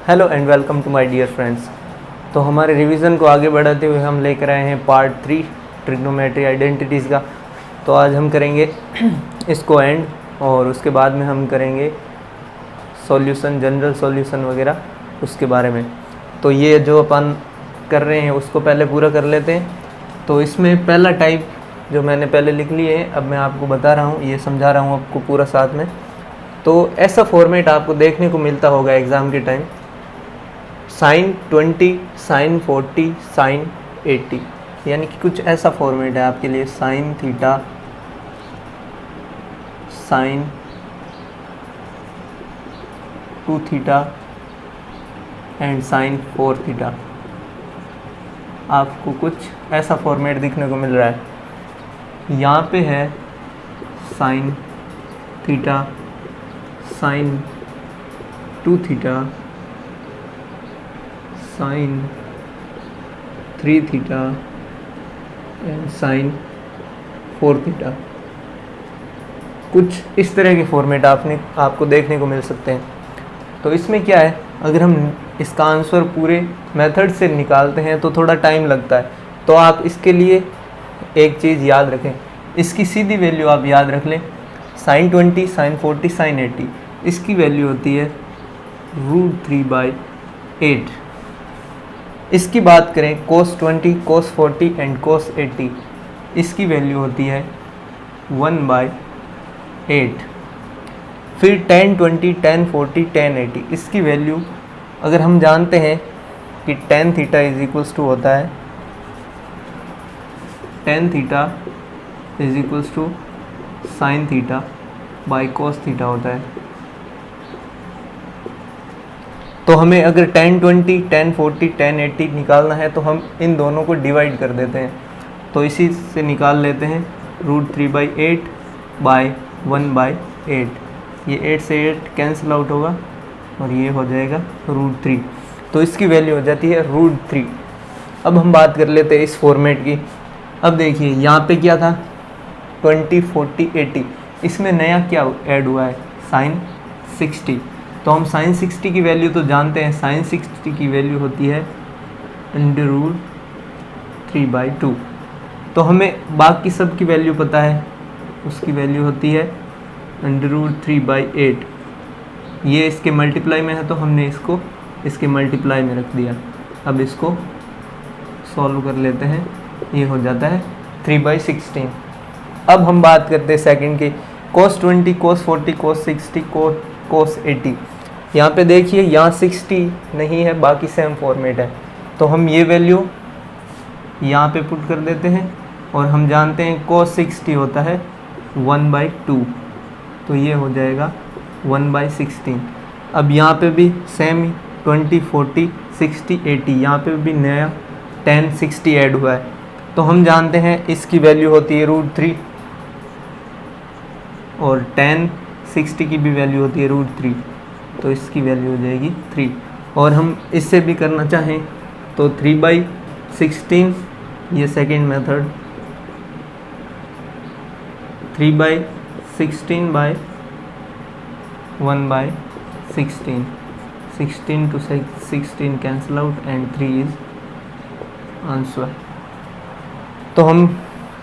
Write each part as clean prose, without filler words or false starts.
Hello and welcome to my dear friends. तो हमारे revision को आगे बढ़ाते हुए हम लेकर आए हैं पार्ट 3 ट्रिग्नोमेट्री आइडेंटिटीज़ का। तो आज हम करेंगे इसको एंड, और उसके बाद में हम करेंगे सॉल्यूशन, जनरल सॉल्यूशन वगैरह उसके बारे में। तो ये जो अपन कर रहे हैं उसको पहले पूरा कर लेते हैं। तो इसमें पहला टाइप जो मैंने पहले लिख लिए है, अब मैं आपको बता रहा हूँ, ये समझा रहा हूँ आपको पूरा साथ में। तो ऐसा फॉर्मेट आपको देखने को मिलता होगा एग्ज़ाम के टाइम, sin 20, sin 40, sin 80, यानी कि कुछ ऐसा फॉर्मेट है आपके लिए, sin theta, sin 2 theta and sin 4 theta. आपको कुछ ऐसा फॉर्मेट दिखने को मिल रहा है। यहाँ पे है sin theta, sin 2 theta, sin 3 theta and sin 4 theta. कुछ इस तरह के फॉर्मेट आपको देखने को मिल सकते हैं। तो इसमें क्या है, अगर हम इसका आंसर पूरे मेथड से निकालते हैं तो थोड़ा टाइम लगता है। तो आप इसके लिए एक चीज़ याद रखें, इसकी सीधी वैल्यू आप याद रख लें, sin 20, sin 40, sin 80, इसकी वैल्यू होती है √3/8। इसकी बात करें cos 20, cos 40 एंड cos 80, इसकी वैल्यू होती है 1/8। फिर tan 20, tan 40, tan 80, इसकी वैल्यू अगर हम जानते हैं कि tan theta is equals to होता है, tan theta is equals to sin theta by cos theta होता है। तो हमें अगर tan 20, tan 40, tan 80 निकालना है तो हम इन दोनों को डिवाइड कर देते हैं। तो इसी से निकाल लेते हैं √3/8 बाय 1/8। ये 8 से 8 कैंसिल आउट होगा और ये हो जाएगा √3। तो इसकी वैल्यू हो जाती है √3। अब हम बात कर लेते हैं इस फॉर्मेट की। अब देखिए यहाँ पे क्या था, 20, 40, 80, इसमें नया क्या ऐड हुआ है, sin 60। तो हम sin 60 की वैल्यू तो जानते हैं, sin 60 की वैल्यू होती है √3/2। तो हमें बाकी सब की वैल्यू पता है, उसकी वैल्यू होती है √3/8। ये इसके मल्टीप्लाई में है तो हमने इसको इसके मल्टीप्लाई में रख दिया। अब इसको सॉल्व कर लेते हैं, ये हो जाता है 3/16। अब हम बात करते हैं सेकंड की, cos 20, cos 40, cos 60, cos 80। यहाँ पे देखिए, यहाँ 60 नहीं है, बाकी सेम फॉर्मेट है। तो हम ये वैल्यू यहाँ पे पुट कर देते हैं और हम जानते हैं cos 60 होता है 1/2। तो ये हो जाएगा 1/16। अब यहाँ पे भी सेम ही 20, 40, 60, 80, यहाँ पे भी नया tan 60 ऐड हुआ है। तो हम जानते हैं इसकी वैल्यू होती है √3 और tan 60 की भी वैल्यू होती है √3। तो इसकी वैल्यू हो जाएगी 3। और हम इससे भी करना चाहें तो 3/16, ये second method, 3/16 by 1/16, 16 to 16 cancel out and 3 is answer. तो हम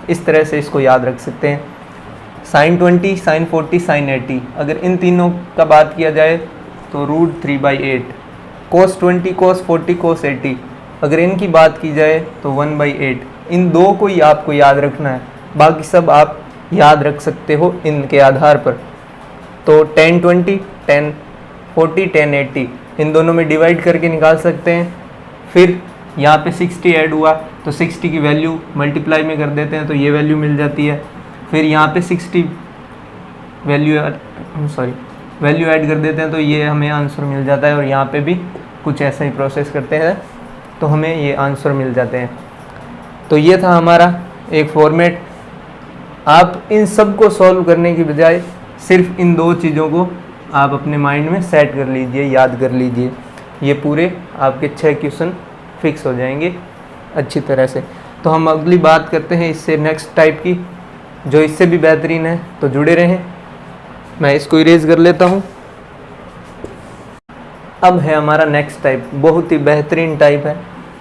इस तरह से इसको याद रख सकते हैं, sin 20, sin 40, sin 80। अगर इन तीनों का बात किया जाए तो √3/8, cos 20, cos 40, cos 80, अगर इनकी बात की जाए तो 1/8। इन दो को ही आपको याद रखना है, बाकी सब आप याद रख सकते हो इनके आधार पर। तो tan 20, tan 40, tan 80, इन दोनों में डिवाइड करके निकाल सकते हैं। फिर यहाँ पे 60 ऐड हुआ तो 60 की वैल्यू मल्टीप्लाई में कर देते हैं तो ये वैल्यू मिल जाती है। फिर यहाँ पे 60 वैल्यू ऐड कर देते हैं तो ये हमें आंसर मिल जाता है। और यहाँ पे भी कुछ ऐसा ही प्रोसेस करते हैं तो हमें ये आंसर मिल जाते हैं। तो ये था हमारा एक फॉर्मेट। आप इन सब को सॉल्व करने की बजाय सिर्फ इन दो चीज़ों को आप अपने माइंड में सेट कर लीजिए, याद कर लीजिए। ये पूरे आपके 6 क्वेश्चन फिक्स हो जाएंगे अच्छी तरह से। तो हम अगली बात करते हैं इससे नेक्स्ट टाइप की, जो इससे भी बेहतरीन है। तो जुड़े रहें। मैं इसको इरेज कर लेता हूँ। अब है हमारा नेक्स्ट टाइप, बहुत ही बेहतरीन टाइप है,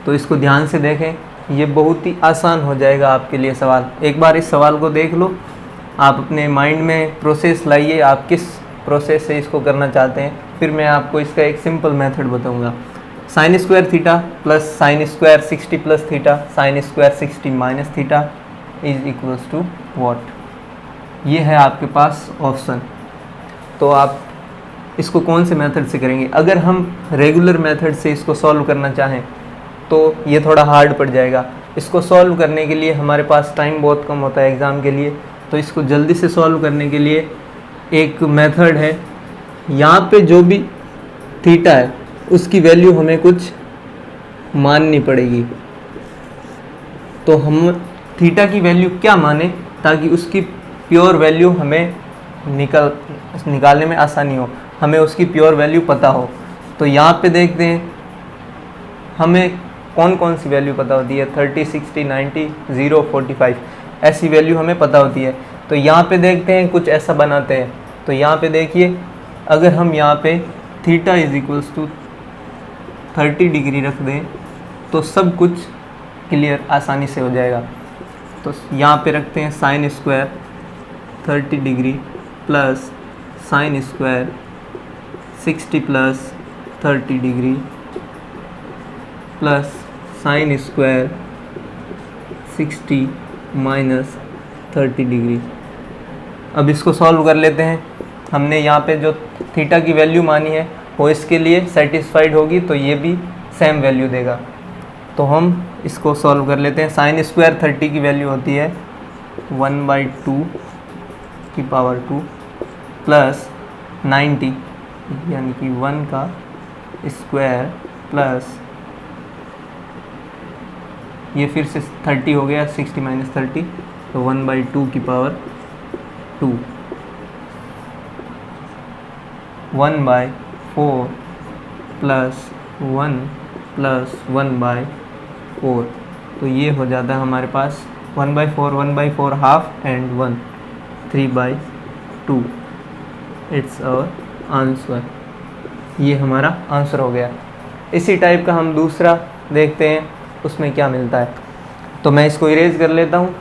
तो इसको ध्यान से देखें, ये बहुत ही आसान हो जाएगा आपके लिए सवाल। एक बार इस सवाल को देख लो, आप अपने माइंड में प्रोसेस लाइए, आप किस प्रोसेस से इसको करना चाहते हैं, फिर मैं आपको इसका एक सिंपल मेथड बताऊंगा। Sine square theta plus sine square 60 plus theta sine square 60 minus theta is equals to what, ये है आपके पास ऑप्शन। तो आप इसको कौन से मेथड से करेंगे? अगर हम रेगुलर मेथड से इसको सॉल्व करना चाहें तो ये थोड़ा हार्ड पड़ जाएगा। इसको सॉल्व करने के लिए हमारे पास टाइम बहुत कम होता है एग्ज़ाम के लिए, तो इसको जल्दी से सॉल्व करने के लिए एक मेथड है, यहाँ पे जो भी थीटा है उसकी वैल्यू हमें कुछ माननी पड़ेगी। तो हम थीटा की वैल्यू क्या माने ताकि उसकी प्योर वैल्यू हमें निकालने में आसानी हो, हमें उसकी प्योर वैल्यू पता हो। तो यहाँ पे देखते हैं हमें कौन कौन सी वैल्यू पता होती है, 30, 60, 90, 0, 45 ऐसी वैल्यू हमें पता होती है। तो यहाँ पे देखते हैं कुछ ऐसा बनाते हैं। तो यहाँ पे देखिए, अगर हम यहाँ पे theta is equals to 30 degree रख दें तो सब कुछ क्लियर आसानी से हो जाएगा। तो यहाँ पे रखते हैं sine square 30 degree plus sine square 60 plus 30 degree plus sine square 60 minus 30 degree. अब इसको सॉल्व कर लेते हैं। हमने यहाँ पे जो थीटा की वैल्यू मानी है वो इसके लिए सेटिस्फाइड होगी, तो ये भी सेम वैल्यू देगा। तो हम इसको सॉल्व कर लेते हैं। साइन स्क्वायर 30 की वैल्यू होती है 1/2 की पावर 2 प्लस 90 यानी कि 1 का स्क्वायर प्लस ये फिर से 30 हो गया, 60 माइनस 30, तो 1/2 की पावर 2, 1/4 प्लस 1 प्लस 1/4, तो ये हो जाता है हमारे पास 1/4, 1/4 half and 1, 3/2। It's our answer. ये हमारा आंसर हो गया। इसी टाइप का हम दूसरा देखते हैं उसमें क्या मिलता है। तो मैं इसको इरेज कर लेता हूँ।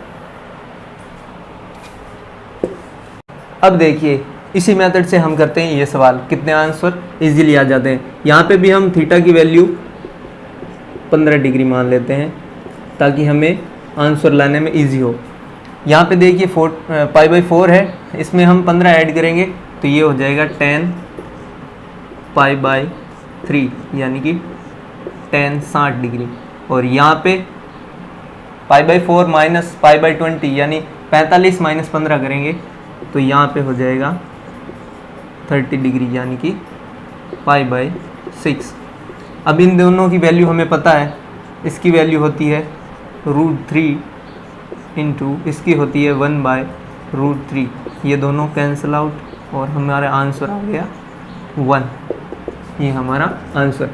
अब देखिए, इसी मेथड से हम करते हैं ये सवाल, कितने आंसर इजीली आ जाते हैं। यहाँ पे भी हम थीटा की वैल्यू 15 डिग्री मान लेते हैं ताकि हमें आंसर लाने में इजी हो। यहाँ पे देखिए π/4 है, इसमें हम 15 ऐड करेंगे तो ये हो जाएगा 10 π/3 यानी कि 10 60 डिग्री। और यहाँ पे π/4 माइनस π/20 यानी 45 माइनस 15 करेंगे तो यहाँ पे हो जाएगा 30 डिग्री यानी कि π/6। अब इन दोनों की वैल्यू हमें पता है, इसकी वैल्यू होती है √3 इंटू इसकी होती है 1/√3। ये दोनों कैंसिल आउट और हमारा आंसर आ गया 1। ये हमारा आंसर।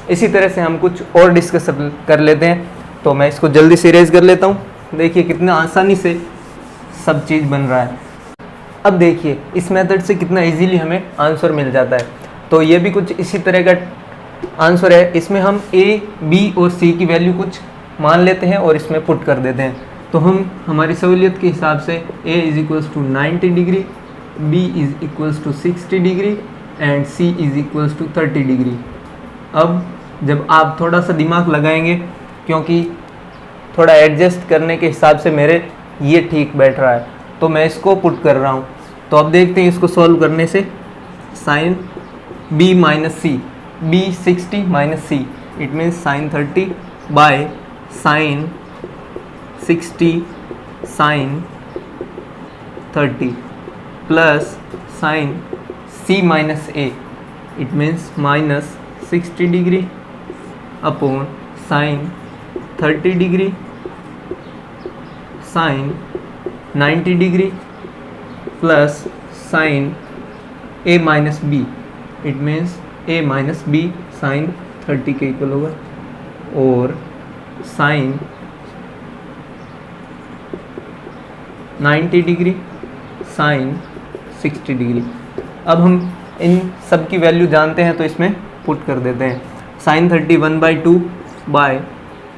इसी तरह से हम कुछ और डिस्कस कर लेते हैं। तो मैं इसको जल्दी से इरेज कर लेता हूँ। देखिए कितना आसानी से सब चीज़ बन रहा है। अब देखिए इस मेथड से कितना इजीली हमें आंसर मिल जाता है। तो ये भी कुछ इसी तरह का आंसर है। इसमें हम a, b और c की वैल्यू कुछ मान लेते हैं और इसमें पुट कर देते हैं। तो हम हमारी सहूलियत के हिसाब से a is equals to 90 degree, b is equals to 60 degree and c is equals to 30 degree. अब जब आप थोड़ा सा दिमाग लगाएंगे, क्योंकि थोड़ा एडजस्ट करने के हिसाब से मेरे ये ठीक बैठ रहा है, तो मैं इसको पुट कर रहा हूँ। तो अब देखते हैं इसको सॉल्व करने से। Sine b minus C, b 60 minus C, it means sine 30 by sine 60 sine 30 plus sine c minus a, it means minus 60 degree upon sine 30 degree sine 90 degree plus sine a minus B, it means a minus B sine 30 के equal होगा, और sign 90 degree sign 60 degree. अब हम इन सब की value जानते हैं तो इसमें पुट कर देते हैं। Sine 30 1/2 by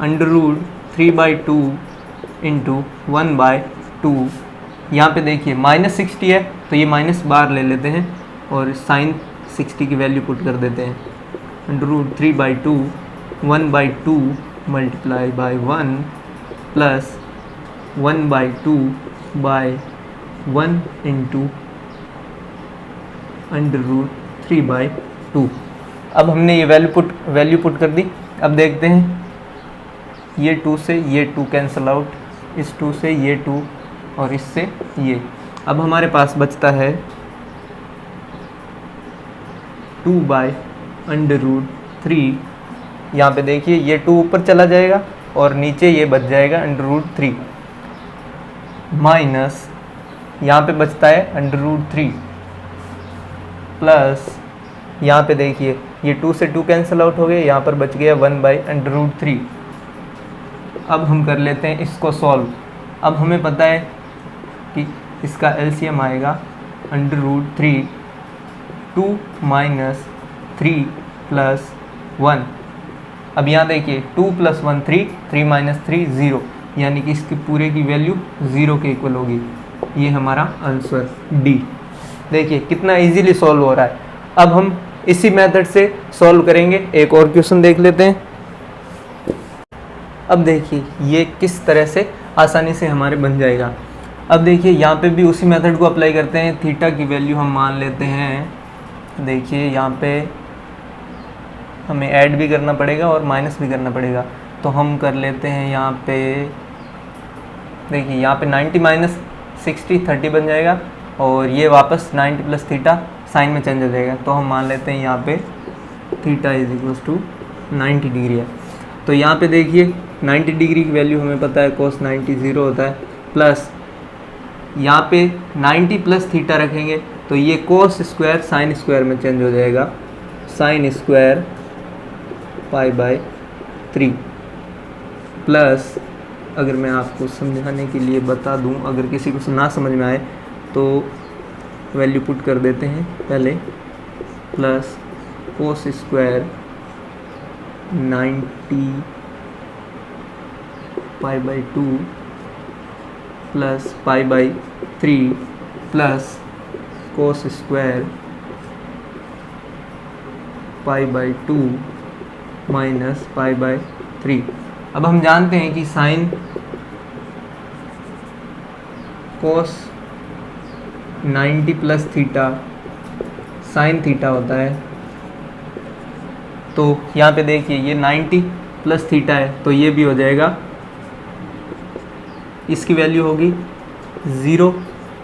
√3/2 into 1/2। यहाँ पे देखिए -60 है तो ये माइनस बार ले लेते हैं और साइन 60 की वैल्यू पुट कर देते हैं। √3/2 1/2 multiply by 1 plus 1/2 by 1 into √3/2। अब हमने ये वैल्यू पुट कर दी। अब देखते हैं, ये 2 से ये 2 कैंसिल आउट, इस 2 से ये 2 और इससे ये। अब हमारे पास बचता है 2/√3। यहाँ पे देखिए ये 2 ऊपर चला जाएगा और नीचे ये बच जाएगा √3 माइनस यहाँ पे बचता है √3 प्लस यहाँ पे देखिए ये 2 से 2 कैंसिल आउट हो गए, यहाँ पर बच गया 1/√3। अब हम कर लेते हैं इसको सॉल्व। अब हमें पता है कि इसका एलसीएम आएगा √3 2 माइनस 3 प्लस 1। अब यहाँ देखिए 2 + 1 3, 3 - 3 0, यानी कि इसके पूरे की वैल्यू 0 के इक्वल होगी। ये हमारा आंसर डी। देखिए कितना इजीली सॉल्व हो रहा है। अब हम इसी मेथड से सॉल्व करेंगे। एक और क्वेश्चन देख लेते हैं। अब देखिए ये किस तरह से आसानी से हमारे बन जाएगा। अब देखिए यहाँ पे भी उसी मेथड को अप्लाई करते हैं। थीटा की वैल्यू हम मान लेते हैं, देखिए यहाँ पे हमें ऐड भी करना पड़ेगा और माइनस भी करना पड़ेगा, तो हम कर लेते हैं यहाँ पे। देखिए यहाँ पे 90 - 60 30 बन जाएगा और ये वापस 90 + थीटा साइन में चेंज हो जाएगा। तो हम मान लेते हैं यहाँ पे थीटा = 90 डिग्री है। तो यहाँ पे देखिए 90 डिग्री की वैल्यू हमें पता है cos 90 0 होता है, प्लस यहाँ पे 90 + थीटा रखेंगे तो ये cos स्क्वायर साइन स्क्वायर में चेंज हो जाएगा, साइन स्क्वायर π/3 प्लस, अगर मैं आपको समझाने के लिए बता दूं, अगर किसी को ना समझ में आए तो वैल्यू पुट कर देते हैं पहले, plus cos square 90 π/2 plus π/3 plus cos square π/2 minus π/3। अब हम जानते हैं कि sine cos 90 + theta sine theta होता है। तो यहाँ पे देखिए ये 90 + थीटा है तो ये भी हो जाएगा, इसकी वैल्यू होगी 0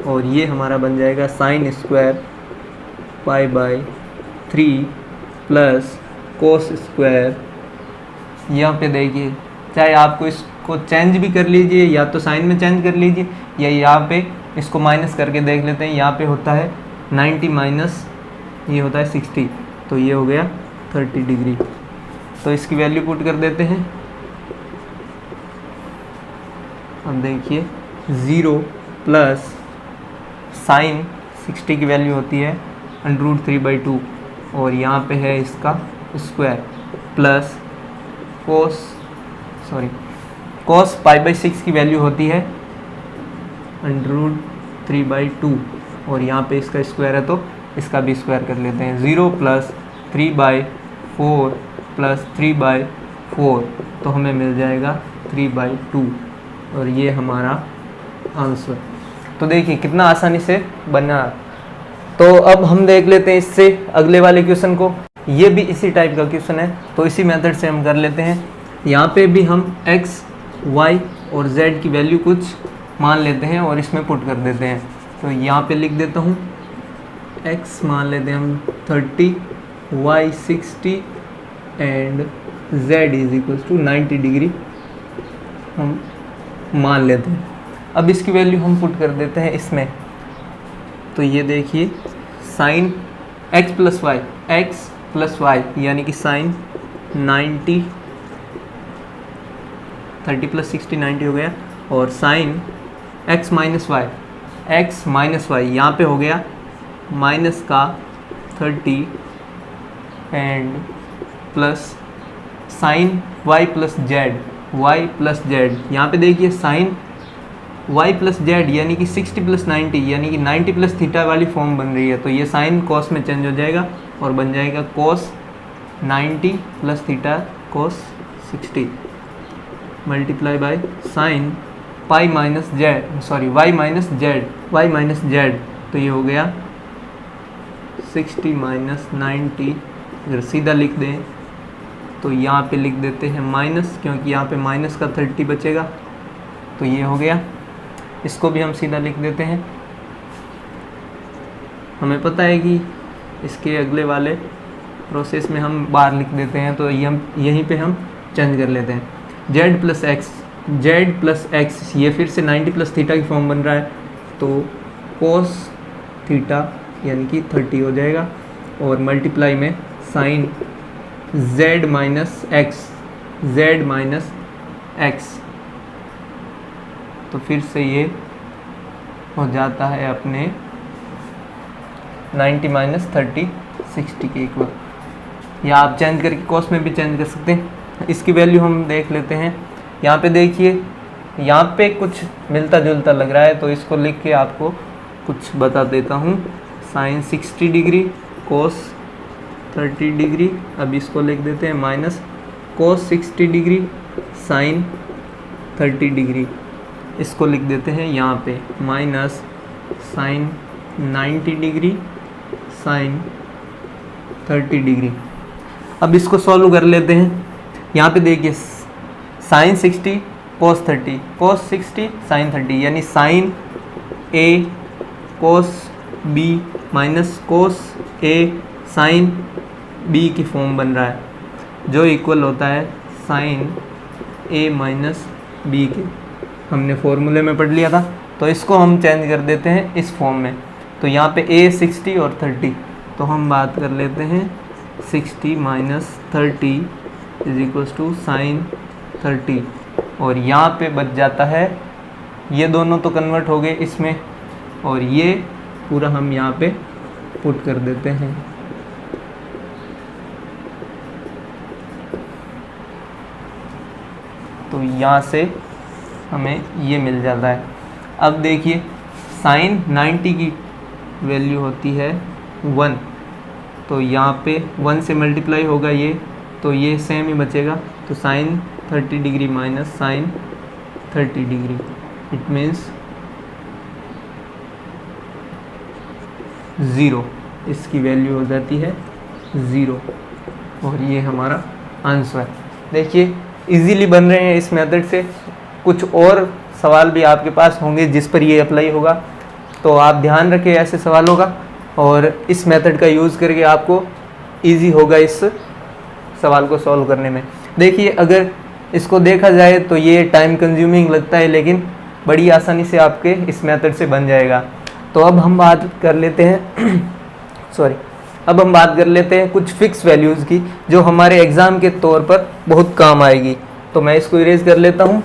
और ये हमारा बन जाएगा sine square π/3 plus cos square. यहाँ पे देखिए चाहे आपको इसको चेंज भी कर लीजिए, या तो साइन में चेंज कर लीजिए, या यहाँ पे इसको माइनस करके देख लेते हैं। यहाँ पे होता है 90 माइनस ये होता है 60, तो ये हो गया 30 डिग्री। तो इसकी वैल्यू पुट कर देते हैं। अब देखिए 0 प्लस साइन 60 की वैल्यू होती है √3/2 और यहाँ पे है इसका स्क्वायर, प्लस cos π/6 की वैल्यू होती है √3/2 और यहाँ पे इसका स्क्वायर है तो इसका भी स्क्वायर कर लेते हैं। 0 प्लस 3/4 प्लस 3/4 तो हमें मिल जाएगा 3/2 और ये हमारा आंसर। तो देखिए कितना आसानी से बना। तो अब हम देख लेते हैं इससे अगले वाले क्वेश्चन को। ये भी इसी टाइप का क्वेश्चन है, तो इसी मेथड से हम कर लेते हैं। यहाँ पे भी हम x, y और z की वैल्यू कुछ मान लेते हैं और इसमें पुट कर देते हैं। तो यहाँ पे लिख देता हूँ, x मान लेते हैं हम 30, y 60 एंड z = 90 डिग्री हम मान लेते हैं। अब इसकी वैल्यू हम पुट कर देते हैं इसमें। तो ये देखिए साइन x + y यानी कि साइन 90, 30 + 60 90 हो गया, और साइन x - y यहाँ पे हो गया माइनस का 30 and plus sine y plus Z, Y plus Z. यहाँ पे देखिए साइन y प्लस जेड यानी कि 60 प्लस 90 यानी कि 90 प्लस थीटा वाली फॉर्म बन रही है, तो ये साइन कॉस में चेंज हो जाएगा और बन जाएगा cos 90 plus theta cos 60 multiply by sine pi minus Z, sorry y minus Z, तो ये हो गया 60 माइनस 90। अगर सीधा लिख दें तो यहाँ पे लिख देते हैं माइनस, क्योंकि यहाँ पे माइनस का 30 बचेगा, तो ये हो गया। इसको भी हम सीधा लिख देते हैं। हमें पता है कि इसके अगले वाले प्रोसेस में हम बार लिख देते हैं, तो ये हम यहीं पे हम चेंज कर लेते हैं। जेड प्लस एक्स ये फिर से 90 प्लस थीटा की फॉर्म बन रहा है, तो कोस थीटा यानी कि 30 हो जाएगा और मल्टीप्लाई में साइन z माइनस एक्स, तो फिर से ये हो जाता है अपने 90 माइनस 30 60 के इक्वल, या आप चेंज करके कॉस में भी चेंज कर सकते हैं। इसकी वैल्यू हम देख लेते हैं। यहाँ पे देखिए, यहाँ पे कुछ मिलता जुलता लग रहा है, तो इसको लिख के आपको कुछ बता देता हूँ। साइन 60 डिग्री कोस 30 डिग्री, अब इसको लिख देते हैं minus cos 60 degree sine 30 degree, इसको लिख देते हैं यहाँ पे minus sine 90 degree sine 30 degree. अब इसको सॉल्व कर लेते हैं। यहाँ पे देखिए साइन 60 कोस 60 साइन 30 यानी साइन ए कोस बी माइनस कोस ए साइन बी की फॉर्म बन रहा है, जो इक्वल होता है साइन ए माइनस बी के। हमने फॉर्मूले में पढ़ लिया था, तो इसको हम चेंज कर देते हैं इस फॉर्म में। तो यहाँ पे ए 60 और 30, तो हम बात कर लेते हैं 60 minus 30 is equals to sine 30, और यहाँ पे बच जाता है, ये दोनों तो कन्वर्ट हो गए इसमें, और ये पूरा हम यहाँ पे पुट कर देते हैं। तो यहाँ से हमें ये मिल जाता है। अब देखिए साइन 90 की वैल्यू होती है 1, तो यहाँ पे 1 से मल्टीप्लाई होगा ये, तो ये सेम ही बचेगा। तो sine 30 degree minus sine 30 degree, it means 0, इसकी वैल्यू हो जाती है 0, और ये हमारा आंसर। देखिए इजीली बन रहे हैं इस मेथड से। कुछ और सवाल भी आपके पास होंगे जिस पर ये अप्लाई होगा, तो आप ध्यान रखें ऐसे सवालों का, और इस मेथड का यूज़ करके आपको इजी होगा इस सवाल को सॉल्व करने में। देखिए अगर इसको देखा जाए तो ये टाइम कंज्यूमिंग लगता है, लेकिन बड़ी आसानी से आपके इस मेथड से बन जाएगा। तो अब हम बात कर लेते हैं अब हम बात कर लेते हैं कुछ फिक्स वैल्यूज़ की, जो हमारे एग्ज़ाम के तौर पर बहुत काम आएगी। तो मैं इसको इरेज कर लेता हूँ।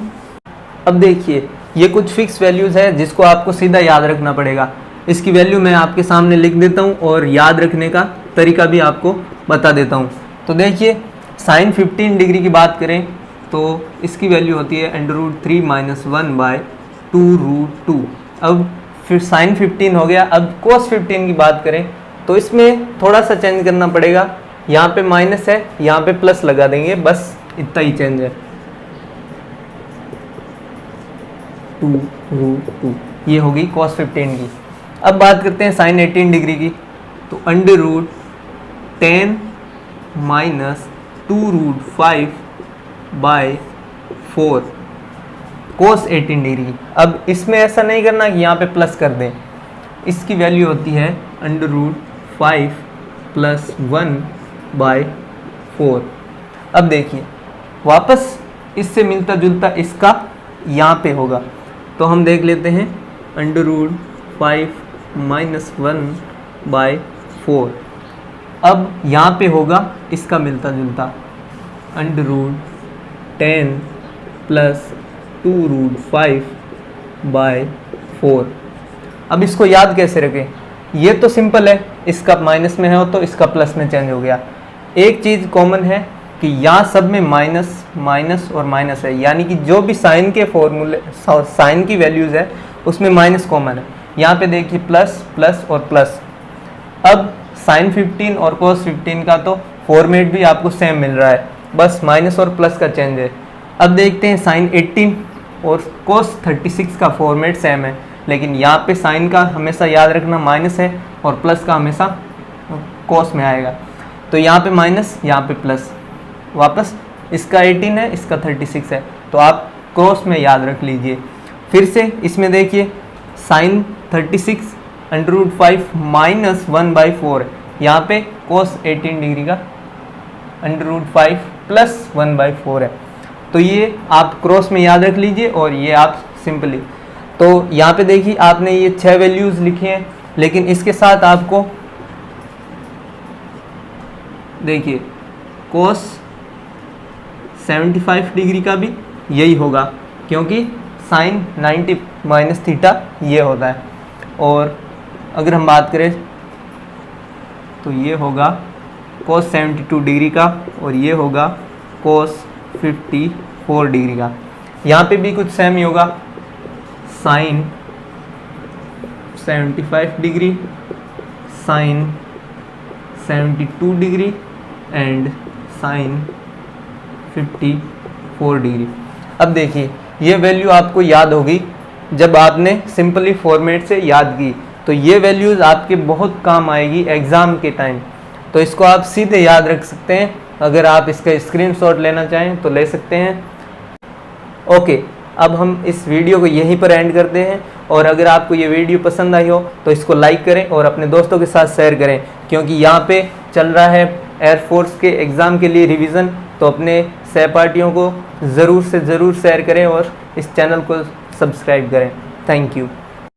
अब देखिए ये कुछ फिक्स वैल्यूज़ है जिसको आपको सीधा याद रखना पड़ेगा। इसकी वैल्यू मैं आपके सामने लिख देता हूँ और याद रखने का तरीका भी आपको बता देता हूँ। तो देखिए साइन 15 डिग्री की बात करें तो इसकी वैल्यू होती है √3 - 1/2√2। अब फिर साइन 15 हो गया। अब कोस 15 की बात करें तो इसमें थोड़ा सा चेंज करना पड़ेगा। यहाँ पे माइनस है, यहाँ पे प्लस लगा देंगे, बस इतना ही चेंज है, 2√2। ये होगी कोस 15 की। अब बात करते हैं साइन 18 डिग्री की, तो √10 - 2√5/4 कोस 18 डिग्री। अब इसमें ऐसा नहीं करना कि यहाँ पे प्लस कर दें, इसकी वैल्यू होती है √5 + 1/4। अब देखिए वापस इससे मिलता जुलता इसका यहाँ पे होगा, तो हम देख लेते हैं √5 - 1/4। अब यहाँ पे होगा इसका मिलता जुलता √10 + 2√5/4। अब इसको याद कैसे रखें? ये तो सिंपल है, इसका माइनस में है तो इसका प्लस में चेंज हो गया। एक चीज़ कॉमन है कि यहाँ सब में माइनस माइनस और माइनस है, यानी कि जो भी साइन के फॉर्मूले साइन की वैल्यूज़ है उसमें माइनस कॉमन है। यहाँ पे देखिए प्लस प्लस और प्लस। अब साइन 15 और कोस 15 का तो फॉर्मेट भी आपको सेम मिल रहा है, बस माइनस और प्लस का चेंज है। अब देखते हैं साइन 18 और कोस 36 का फॉर्मेट सेम है, लेकिन यहाँ पे साइन का हमेशा याद रखना माइनस है और प्लस का हमेशा कोस में आएगा। तो यहाँ पे माइनस, यहाँ पे प्लस, वापस इसका 18 है, इसका 36 है, तो आप क्रॉस में याद रख लीजिए। फिर से इसमें देखिए साइन 36 √5 माइनस 1/4, यहाँ पे कोस 18 डिग्री का √5 प्लस 1/4 है। तो ये आप क्रॉस में याद रख लीजिए और ये आप सिंपली, तो यहाँ पे देखिए आपने ये 6 वैल्यूज़ लिखी हैं, लेकिन इसके साथ आपको देखिए कोस 75 डिग्री का भी यही होगा, क्योंकि साइन 90 माइनस थीटा ये होता है। और अगर हम बात करें तो ये होगा कोस 72 डिग्री का और ये होगा कोस 54 डिग्री का। यहाँ पे भी कुछ सेम ही होगा, sine 75 degree, sine 72 degree and sine 54 degree. अब देखिए ये वैल्यू आपको याद होगी जब आपने सिंपली फॉर्मेट से याद की, तो ये वैल्यूज़ आपके बहुत काम आएगी एग्ज़ाम के टाइम। तो इसको आप सीधे याद रख सकते हैं, अगर आप इसका स्क्रीनशॉट लेना चाहें तो ले सकते हैं। ओके, अब हम इस वीडियो को यहीं पर एंड करते हैं, और अगर आपको ये वीडियो पसंद आई हो तो इसको लाइक करें और अपने दोस्तों के साथ शेयर करें, क्योंकि यहाँ पे चल रहा है एयरफोर्स के एग्ज़ाम के लिए रिवीजन। तो अपने सहपाठियों को ज़रूर से ज़रूर शेयर करें और इस चैनल को सब्सक्राइब करें। Thank you.